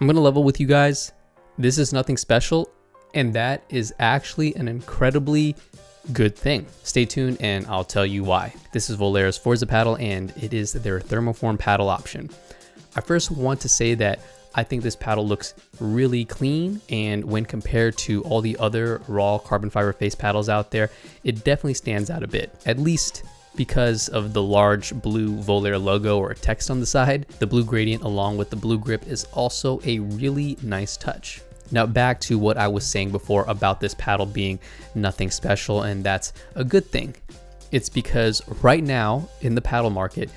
I'm gonna level with you guys. This is nothing special, and that is actually an incredibly good thing. Stay tuned and I'll tell you why. This is Volair's Forza paddle, and it is their thermoform paddle option. I first want to say that I think this paddle looks really clean, and when compared to all the other raw carbon fiber face paddles out there, it definitely stands out a bit, at least because of the large blue Volair logo or text on the side. The blue gradient along with the blue grip is also a really nice touch. Now back to what I was saying before about this paddle being nothing special, and that's a good thing. It's because right now in the paddle market,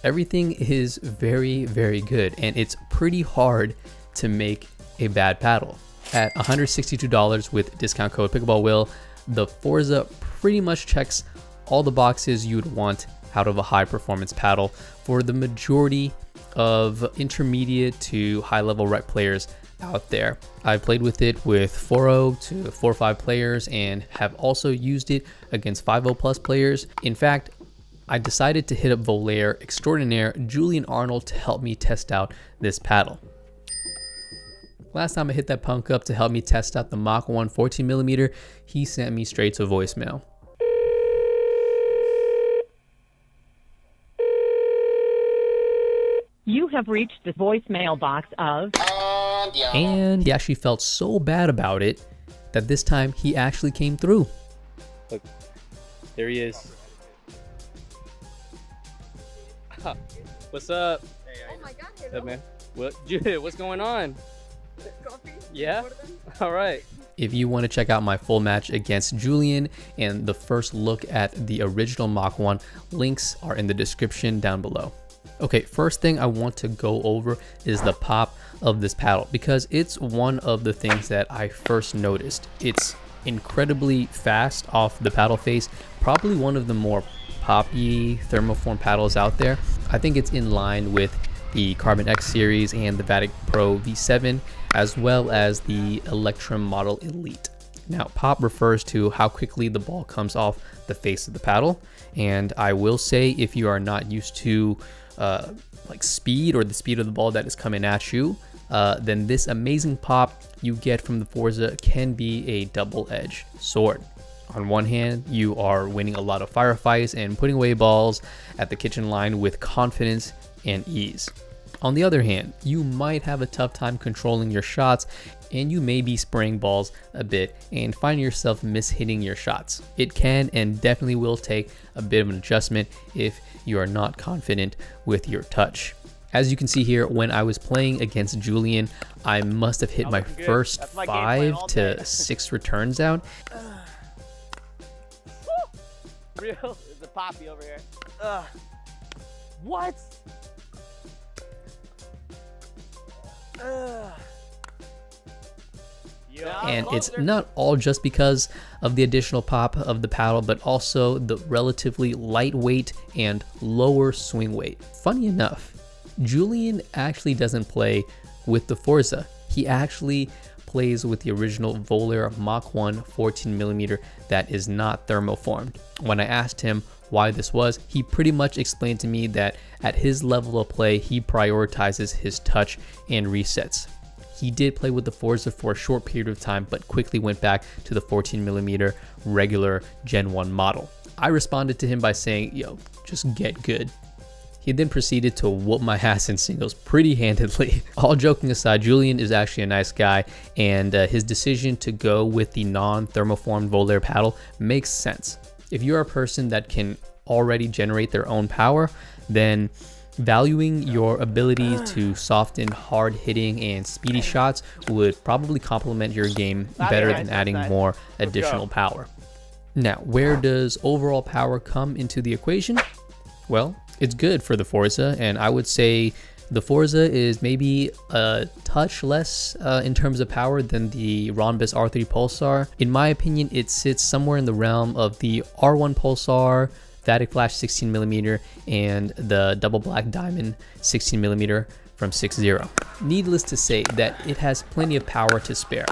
everything is very, very good, and it's pretty hard to make a bad paddle. At $162 with discount code PICKLEBALLWILL, the Forza pretty much checks all the boxes you would want out of a high performance paddle for the majority of intermediate to high level rec players out there. I've played with it with 4.0 to 4.5 players and have also used it against 5.0 plus players. In fact, I decided to hit up Volair extraordinaire Julian Arnold to help me test out this paddle. Last time I hit that punk up to help me test out the Mach 1 14mm, he sent me straight to voicemail. You have reached the voicemail box of... And he actually felt so bad about it that this time he actually came through. Look, there he is. What's up? Hey, oh my God, What's up, man? What's going on? Coffee? Yeah? All right. If you want to check out my full match against Julian and the first look at the original Mach 1, links are in the description down below. Okay, first thing I want to go over is the pop of this paddle, because it's one of the things that I first noticed. It's incredibly fast off the paddle face, probably one of the more poppy thermoform paddles out there. I think it's in line with the Carbon X series and the Vatic Pro V7, as well as the Electrum Model Elite. Now, pop refers to how quickly the ball comes off the face of the paddle, and I will say if you are not used to like speed or the speed of the ball that is coming at you, then this amazing pop you get from the Forza can be a double-edged sword. On one hand, you are winning a lot of firefights and putting away balls at the kitchen line with confidence and ease. On the other hand, you might have a tough time controlling your shots, and you may be spraying balls a bit and find yourself mishitting your shots. It can and definitely will take a bit of an adjustment if you are not confident with your touch. As you can see here, when I was playing against Julian, I must have hit my first 5 to 6 returns out. Real? There's a poppy over here. What? And it's not all just because of the additional pop of the paddle, but also the relatively lightweight and lower swing weight. Funny enough, Julian actually doesn't play with the Forza. He actually plays with the original Volair Mach 1 14mm that is not thermoformed. When I asked him why this was, he pretty much explained to me that at his level of play, he prioritizes his touch and resets. He did play with the Forza for a short period of time, but quickly went back to the 14mm regular Gen 1 model. I responded to him by saying, yo, just get good. He then proceeded to whoop my ass in singles pretty handedly. All joking aside, Julian is actually a nice guy, and his decision to go with the non-thermoformed Volair paddle makes sense. If you're a person that can already generate their own power, then valuing your ability to soften hard hitting and speedy shots would probably complement your game better than adding more additional power. Now, where does overall power come into the equation? Well, it's good for the Forza, and I would say the Forza is maybe a touch less in terms of power than the Ronbus R3 Pulsar. In my opinion, it sits somewhere in the realm of the R1 Pulsar, Vatic Flash 16mm, and the Double Black Diamond 16mm from SixZero. Needless to say that it has plenty of power to spare.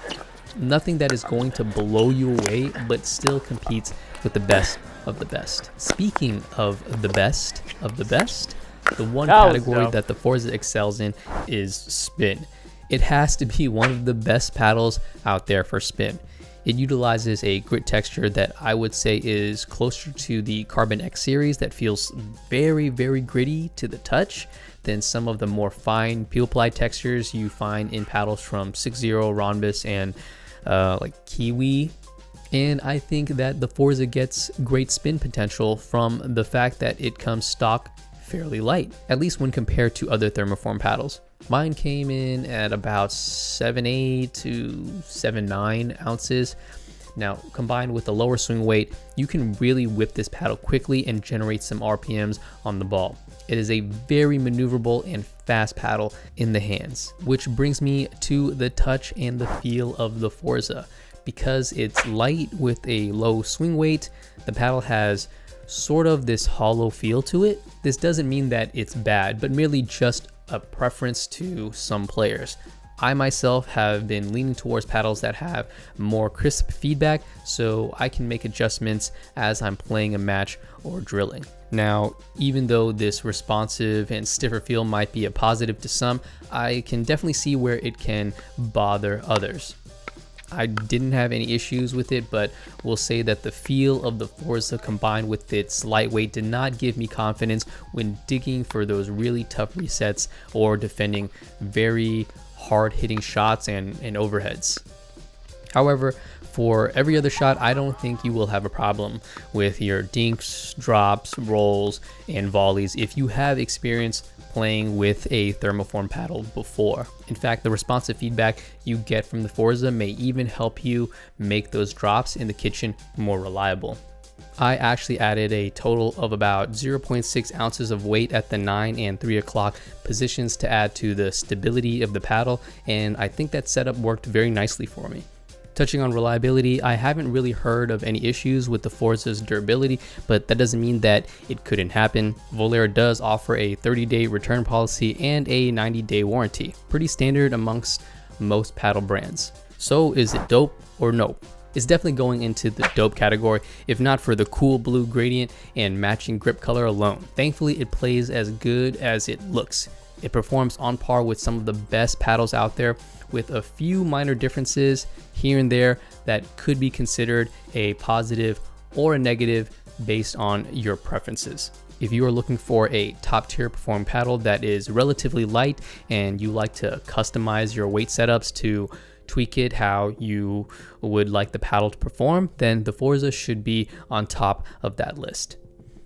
Nothing that is going to blow you away, but still competes with the best of the best. Speaking of the best of the best, the one category that the Forza excels in is spin. It has to be one of the best paddles out there for spin. It utilizes a grit texture that I would say is closer to the Carbon X series that feels very, very gritty to the touch than some of the more fine peel ply textures you find in paddles from SixZero, Ronbus, and like Kiwi. And I think that the Forza gets great spin potential from the fact that it comes stock fairly light, at least when compared to other thermoform paddles. Mine came in at about 7.8 to 7.9 ounces. Now, combined with the lower swing weight, you can really whip this paddle quickly and generate some RPMs on the ball. It is a very maneuverable and fast paddle in the hands, which brings me to the touch and the feel of the Forza. Because it's light with a low swing weight, the paddle has sort of this hollow feel to it. This doesn't mean that it's bad, but merely just a preference to some players. I myself have been leaning towards paddles that have more crisp feedback, so I can make adjustments as I'm playing a match or drilling. Now, even though this responsive and stiffer feel might be a positive to some, I can definitely see where it can bother others. I didn't have any issues with it, but will say that the feel of the Forza combined with its lightweight did not give me confidence when digging for those really tough resets or defending very hard hitting shots and overheads. However, for every other shot, I don't think you will have a problem with your dinks, drops, rolls, and volleys if you have experience playing with a thermoform paddle before. In fact, the responsive feedback you get from the Forza may even help you make those drops in the kitchen more reliable. I actually added a total of about 0.6 ounces of weight at the 9 and 3 o'clock positions to add to the stability of the paddle, and I think that setup worked very nicely for me. Touching on reliability, I haven't really heard of any issues with the Forza's durability, but that doesn't mean that it couldn't happen. Volair does offer a 30-day return policy and a 90-day warranty, pretty standard amongst most paddle brands. So is it dope or nope? It's definitely going into the dope category, if not for the cool blue gradient and matching grip color alone. Thankfully, it plays as good as it looks. It performs on par with some of the best paddles out there, with a few minor differences here and there that could be considered a positive or a negative based on your preferences. If you are looking for a top tier performing paddle that is relatively light and you like to customize your weight setups to tweak it how you would like the paddle to perform, then the Forza should be on top of that list.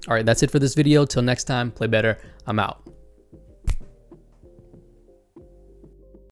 All right, that's it for this video. Till next time, play better. I'm out.